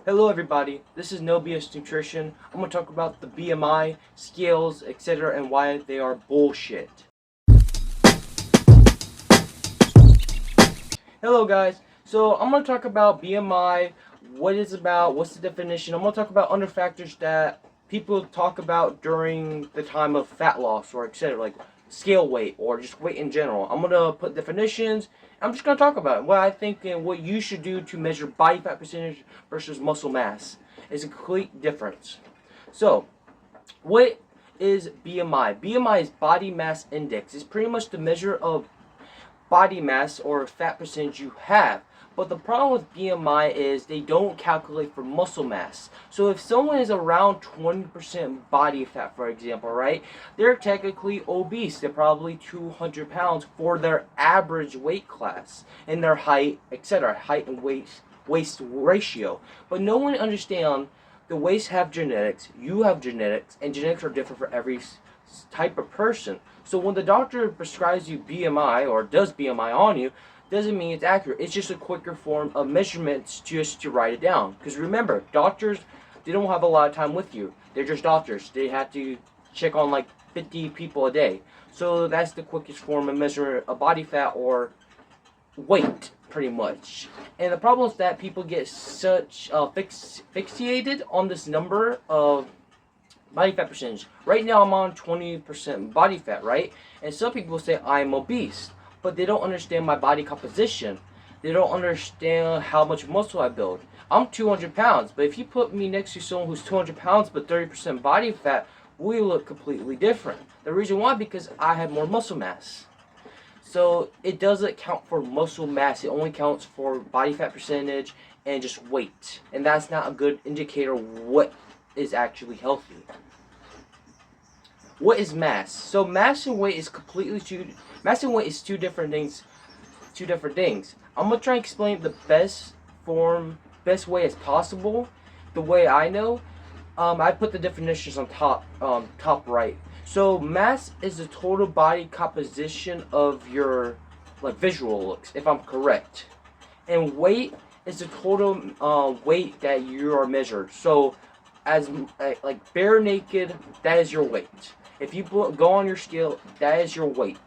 Hello everybody, this is NoBSNutrition. I'm going to talk about the BMI, scales, etc. and why they are bullshit. Hello guys, so I'm going to talk about BMI, what it's about, what's the definition. I'm going to talk about other factors that people talk about during the time of fat loss or etc. like scale weight or just weight in general. I'm going to put definitions. I'm just going to talk about what I think and what you should do to measure body fat percentage versus muscle mass. It's a complete difference. So, what is BMI? BMI is body mass index. It's pretty much the measure of body mass or fat percentage you have. But the problem with BMI is they don't calculate for muscle mass. So if someone is around 20% body fat, for example, right, they're technically obese. They're probably 200 pounds for their average weight class and their height, etc. Height and waist ratio. But no one understands the waist have genetics, you have genetics, and genetics are different for every type of person. So when the doctor prescribes you BMI or does BMI on you, doesn't mean it's accurate. It's just a quicker form of measurements just to write it down. Because remember, doctors, they don't have a lot of time with you. They're just doctors. They have to check on like 50 people a day. So that's the quickest form of measuring a body fat or weight, pretty much. And the problem is that people get such fixated on this number of body fat percentage. Right now I'm on 20% body fat, right? And some people say I'm obese, but they don't understand my body composition. They don't understand how much muscle I build. I'm 200 pounds, but if you put me next to someone who's 200 pounds but 30% body fat, we look completely different. The reason why, because I have more muscle mass. So it doesn't count for muscle mass. It only counts for body fat percentage and just weight. And that's not a good indicator of what is actually healthy. What is mass? So mass and weight is two different things. I'm gonna try and explain the best way as possible. The way I know. I put the definitions on top right. So mass is the total body composition of your visual looks, if I'm correct. And weight is the total weight that you are measured. So as bare naked, that is your weight. If you go on your scale, that is your weight.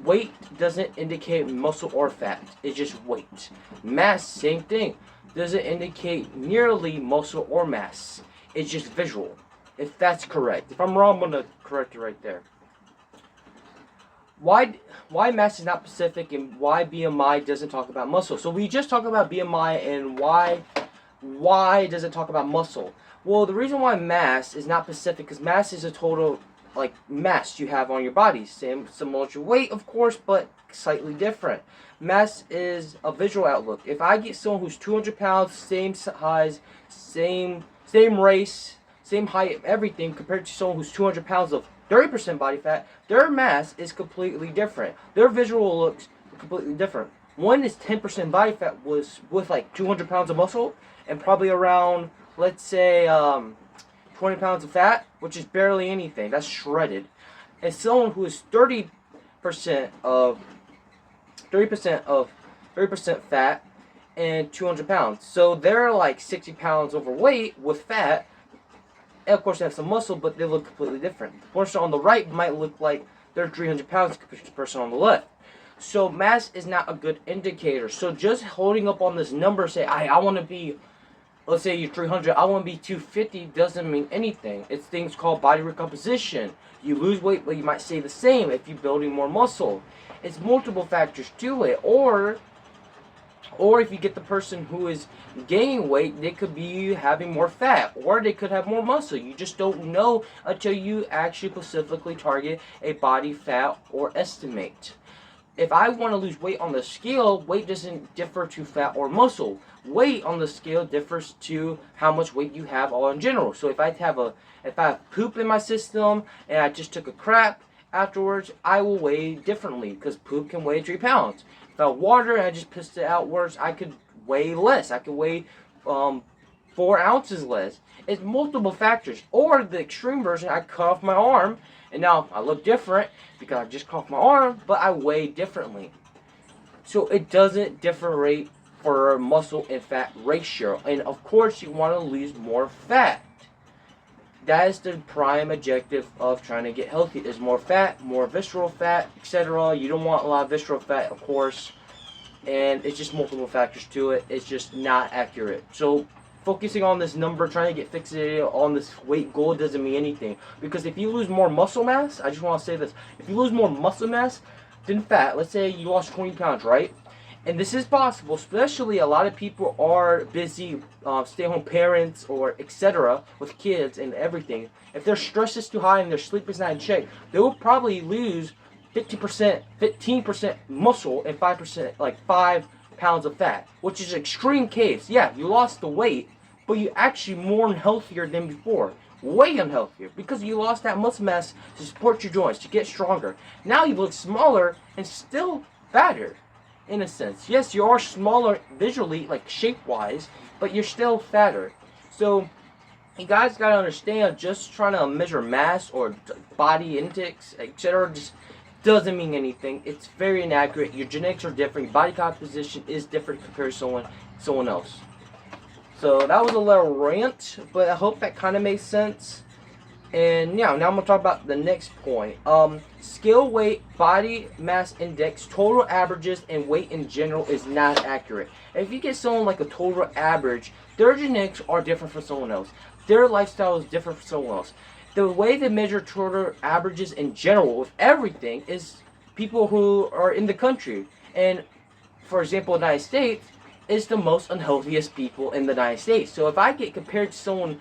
Weight doesn't indicate muscle or fat. It's just weight. Mass, same thing. Doesn't indicate nearly muscle or mass. It's just visual. If that's correct. If I'm wrong, I'm gonna correct it right there. Why mass is not specific and why BMI doesn't talk about muscle? So we just talked about BMI and why does it talk about muscle? Well, the reason why mass is not specific is mass is a total mass you have on your body. Similar to weight, of course, but slightly different. Mass is a visual outlook. If I get someone who's 200 pounds, same size, same race, same height, everything, compared to someone who's 200 pounds of 30% body fat, their mass is completely different. Their visual looks completely different. One is 10% body fat with 200 pounds of muscle and probably around, let's say, 20 pounds of fat, which is barely anything. That's shredded. And someone who is 30% fat and 200 pounds. So they're like 60 pounds overweight with fat. And of course they have some muscle, but they look completely different. The person on the right might look like they're 300 pounds compared to the person on the left. So mass is not a good indicator. So just holding up on this number, say, I want to be, let's say you're 300, I want to be 250, doesn't mean anything. It's things called body recomposition. You lose weight, but you might stay the same if you're building more muscle. It's multiple factors to it. Or if you get the person who is gaining weight, they could be having more fat, or they could have more muscle. You just don't know until you actually specifically target a body fat or estimate. If I want to lose weight on the scale, weight doesn't differ to fat or muscle. Weight on the scale differs to how much weight you have all in general. So if I have poop in my system and I just took a crap afterwards, I will weigh differently because poop can weigh 3 pounds. If I have water and I just pissed it outwards, I could weigh less. I could weigh 4 ounces less. It's multiple factors. Or the extreme version, I cut off my arm and now I look different because I just cut off my arm, but I weigh differently. So it doesn't differentiate for muscle and fat ratio. And of course, you want to lose more fat. That is the prime objective of trying to get healthy, is more fat, more visceral fat, etc. You don't want a lot of visceral fat, of course, and it's just multiple factors to it. It's just not accurate. So focusing on this number, trying to get fixated on this weight goal doesn't mean anything, because if you lose more muscle mass, I just want to say this, if you lose more muscle mass than fat, let's say you lost 20 pounds, right? And this is possible, especially a lot of people are busy, stay-at-home parents or etc. with kids and everything. If their stress is too high and their sleep is not in check, they will probably lose 50%, 15% muscle and 5%, like 5 pounds of fat, which is an extreme case. Yeah, you lost the weight, but you actually more unhealthier than before. Way unhealthier, because you lost that muscle mass to support your joints, to get stronger. Now you look smaller and still fatter. In a sense, yes, you are smaller visually, like shape-wise, but you're still fatter. So you guys gotta understand, just trying to measure mass or body index, etc., just doesn't mean anything. It's very inaccurate. Your genetics are different. Your body composition is different compared to someone else. So that was a little rant, but I hope that kind of made sense. And yeah, now I'm going to talk about the next point. Scale weight, body mass index, total averages, and weight in general is not accurate. If you get someone like a total average, their genetics are different from someone else. Their lifestyle is different from someone else. The way they measure total averages in general with everything is people who are in the country. And for example, the United States is the most unhealthiest people in the United States. So if I get compared to someone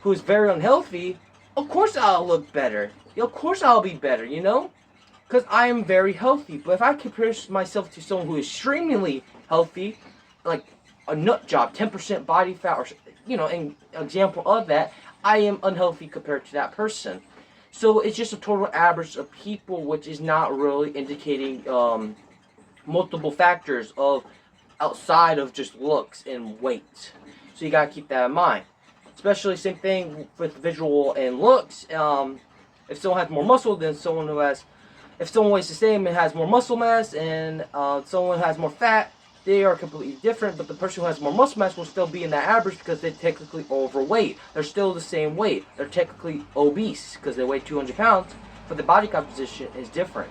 who's very unhealthy, of course I'll look better. Of course I'll be better, you know? Because I am very healthy. But if I compare myself to someone who is extremely healthy, like a nut job, 10% body fat, or, you know, an example of that, I am unhealthy compared to that person. So it's just a total average of people, which is not really indicating multiple factors of outside of just looks and weight. So you gotta keep that in mind. Especially same thing with visual and looks. If someone has more muscle than someone who has, if someone weighs the same and has more muscle mass, and someone has more fat, they are completely different. But the person who has more muscle mass will still be in that average because they're technically overweight. They're still the same weight. They're technically obese because they weigh 200 pounds, but the body composition is different.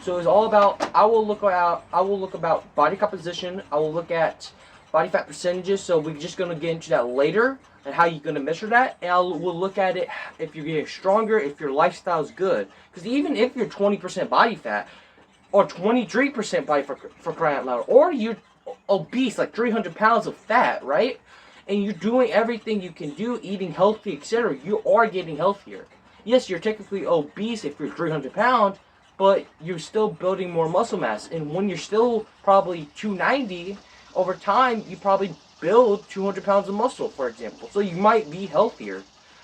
So it's all about, I will look about body composition. I will look at body fat percentages. So we're just going to get into that later and how you're going to measure that. And we'll look at it if you're getting stronger, if your lifestyle is good. Because even if you're 20% body fat or 23% body for crying out loud, or you're obese, like 300 pounds of fat, right? And you're doing everything you can do, eating healthy, etc., you are getting healthier. Yes, you're technically obese if you're 300 pounds, but you're still building more muscle mass. And when you're still probably 290, over time, you probably build 200 pounds of muscle, for example. So you might be healthier.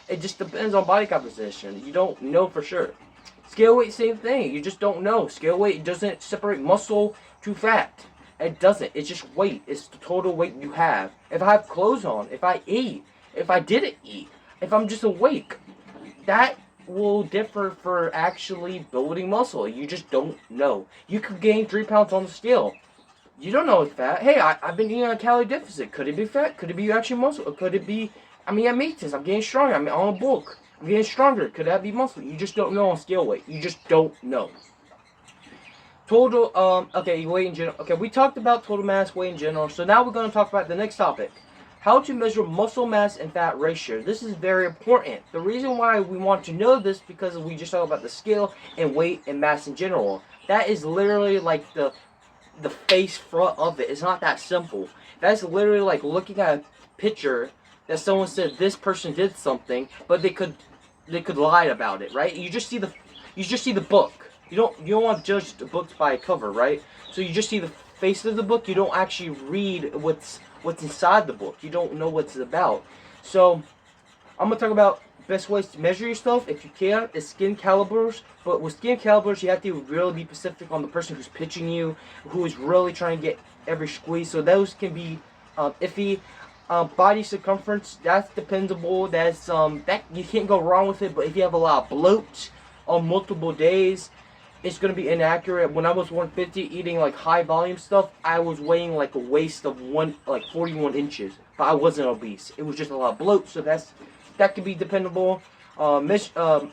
It just depends on body composition. You don't know for sure. Scale weight, same thing. You just don't know. Scale weight doesn't separate muscle to fat. It doesn't. It's just weight. It's the total weight you have. If I have clothes on, if I ate, if I didn't eat, if I'm just awake, that will differ for actually building muscle. You just don't know. You could gain 3 pounds on the scale. You don't know it's fat. Hey, I've been eating a calorie deficit. Could it be fat? Could it be actually muscle? Or could it be, I made this. I'm getting stronger. I'm on a bulk. I'm getting stronger. Could that be muscle? You just don't know on scale weight. You just don't know. Total, okay, weight in general. Okay, we talked about total mass, weight in general. So now we're going to talk about the next topic. How to measure muscle mass and fat ratio. This is very important. The reason why we want to know this because we just talked about the scale and weight and mass in general. That is literally like the face front of it. It's not that simple. That's literally like looking at a picture that someone said this person did something, but they could lie about it, right? You just see the book. You don't want to judge the books by a cover, right? So you just see the face of the book. You don't actually read what's inside the book. You don't know what it's about. So I'm gonna talk about best ways to measure yourself if you can is skin calipers. But with skin calipers, you have to really be specific on the person who's pitching you, who is really trying to get every squeeze. So those can be iffy. Body circumference, that's dependable. That's that you can't go wrong with it. But if you have a lot of bloat on multiple days, it's going to be inaccurate. When I was 150 eating like high volume stuff, I was weighing like a waist of 41 inches, but I wasn't obese. It was just a lot of bloat, so that could be dependable. Hydro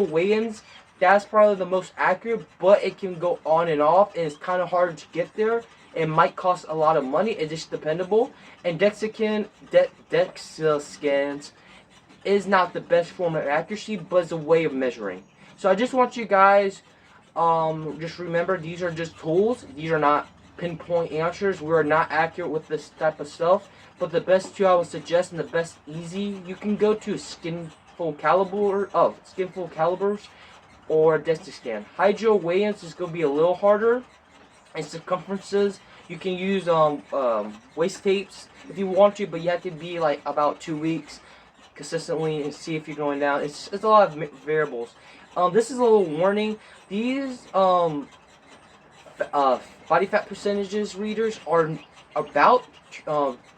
weigh-ins, that's probably the most accurate, but it can go on and off, and it's kind of hard to get there. It might cost a lot of money. It's just dependable. And DEXA scans is not the best form of accuracy, but it's a way of measuring. So I just want you guys, just remember, these are just tools. These are not pinpoint answers. We are not accurate with this type of stuff. But the best two I would suggest, and the best easy you can go to, is skinfold calipers or Dexo scan. Hydro weigh-ins is going to be a little harder. And circumferences, you can use waist tapes if you want to, but you have to be like about 2 weeks consistently and see if you're going down. It's a lot of variables. This is a little warning. These body fat percentages readers are about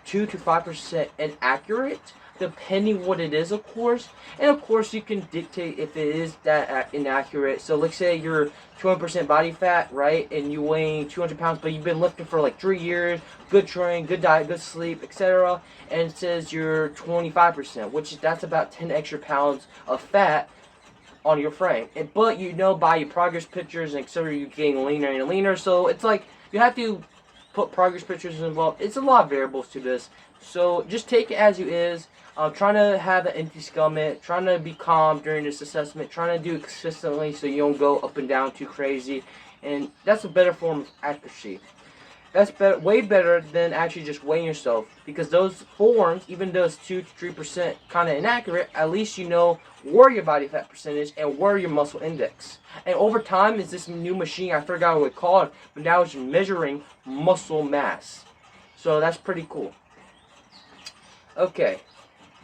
2 to 5% inaccurate, depending what it is, of course. And of course, you can dictate if it is that inaccurate. So let's say you're 200% body fat, right, and you weigh 200 pounds, but you've been lifting for like 3 years, good training, good diet, good sleep, etc., and it says you're 25%, which that's about 10 extra pounds of fat on your frame. But you know, by your progress pictures and etc., you're getting leaner and leaner. So it's like you have to put progress pictures involved. It's a lot of variables to this. So just take it as you is. Trying to have an empty stomach, trying to be calm during this assessment, trying to do it consistently so you don't go up and down too crazy. And that's a better form of accuracy. That's way better than actually just weighing yourself, because those forms, even though it's 2 to 3% kind of inaccurate, at least you know where your body fat percentage and where your muscle index. And over time, is this new machine, I forgot what it's called, but now it's measuring muscle mass. So that's pretty cool. Okay,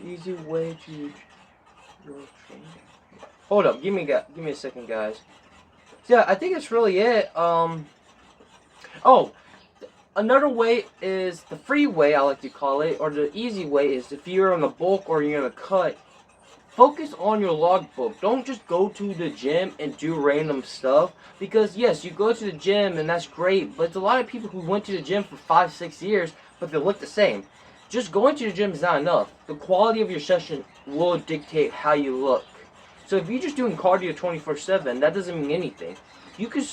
easy way to hold up. Give me a second, guys. So, yeah, I think that's really it. Another way is the free way, I like to call it, or the easy way is if you're on a bulk or you're on a cut, focus on your logbook. Don't just go to the gym and do random stuff, because yes, you go to the gym and that's great, but there's a lot of people who went to the gym for 5-6 years, but they look the same. Just going to the gym is not enough. The quality of your session will dictate how you look. So if you're just doing cardio 24/7, that doesn't mean anything. You can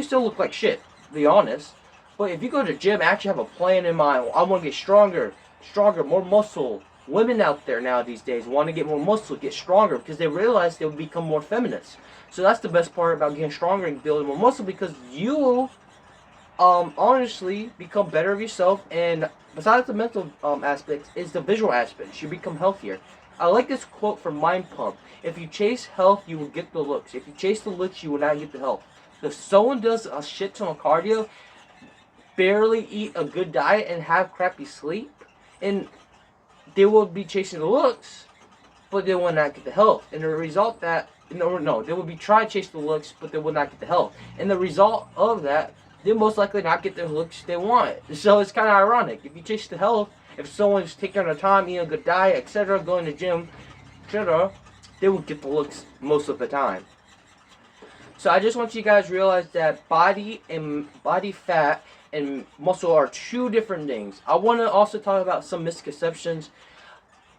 still look like shit, to be honest. But if you go to the gym, actually have a plan in mind. I want to get stronger, more muscle. Women out there now these days want to get more muscle, get stronger, because they realize they'll become more feminist. So that's the best part about getting stronger and building more muscle, because you honestly become better of yourself. And besides the mental aspects, is the visual aspects. You become healthier. I like this quote from Mind Pump. If you chase health, you will get the looks. If you chase the looks, you will not get the health. If someone does a shit ton of cardio, barely eat a good diet, and have crappy sleep, and they will be chasing the looks, but they will not get the health. And the result that they will be trying to chase the looks, but they will not get the health. And the result of that, they'll most likely not get the looks they want. So it's kind of ironic. If you chase the health, if someone's taking their time, eating a good diet, etc., going to the gym, etc., they will get the looks most of the time. So I just want you guys to realize that body fat and muscle are two different things. I want to also talk about some misconceptions.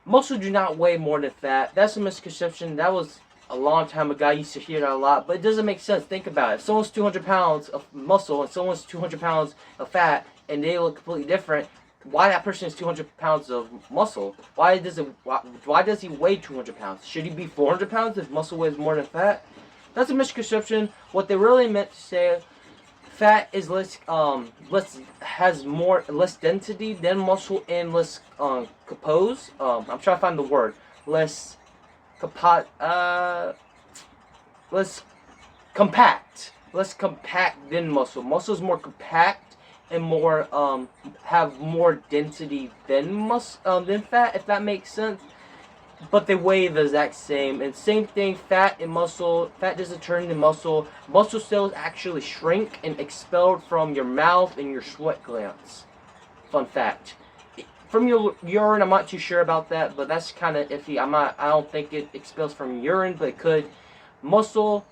Muscle do not weigh more than fat. That's a misconception. That was a long time ago. I used to hear that a lot, but it doesn't make sense. Think about it. If someone's 200 pounds of muscle and someone's 200 pounds of fat, and they look completely different, why that person is 200 pounds of muscle? Why does he weigh 200 pounds? Should he be 400 pounds if muscle weighs more than fat? That's a misconception. What they really meant to say, fat is less density than muscle, and less compose. I'm trying to find the word. Less compact than muscle. Muscle is more compact and more have more density than fat, if that makes sense. But they weigh the exact same. And same thing, fat and muscle. Fat doesn't turn into muscle. Muscle cells actually shrink and expelled from your mouth and your sweat glands. Fun fact. From your urine, I'm not too sure about that, but that's kind of iffy. I don't think it expels from urine, but it could. Muscle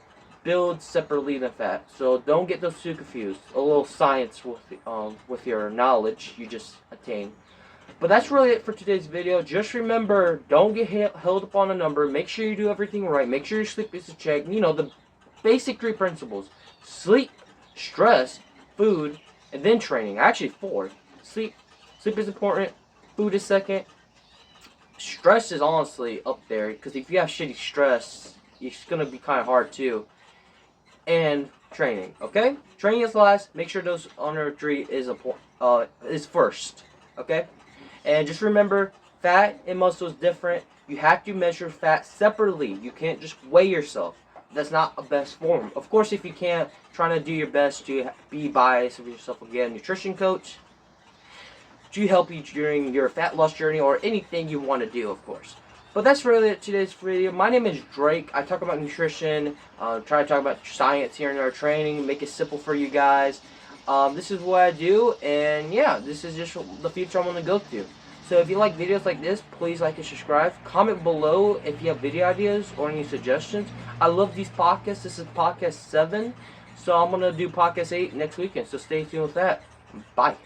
builds separately than fat. So don't get those two confused. A little science with your knowledge you just attain. But that's really it for today's video. Just remember, don't get held up on a number. Make sure you do everything right. Make sure your sleep is in check. You know, the basic 3 principles. Sleep, stress, food, and then training. Actually 4. Sleep is important. Food is second. Stress is honestly up there, because if you have shitty stress, it's going to be kind of hard too. And training, okay? Training is last. Make sure those under 3 is first, okay? And just remember, fat and muscle is different. You have to measure fat separately. You can't just weigh yourself. That's not a best form. Of course, if you can't, try to do your best to be biased of yourself and get a nutrition coach to help you during your fat loss journey or anything you want to do, of course. But that's really it today's video. My name is Drake. I talk about nutrition, try to talk about science here in our training, make it simple for you guys. This is what I do, and yeah, this is just the future I'm going to go to. So if you like videos like this, please like and subscribe. Comment below if you have video ideas or any suggestions. I love these podcasts. This is podcast 7, so I'm going to do podcast 8 next weekend, so stay tuned with that. Bye.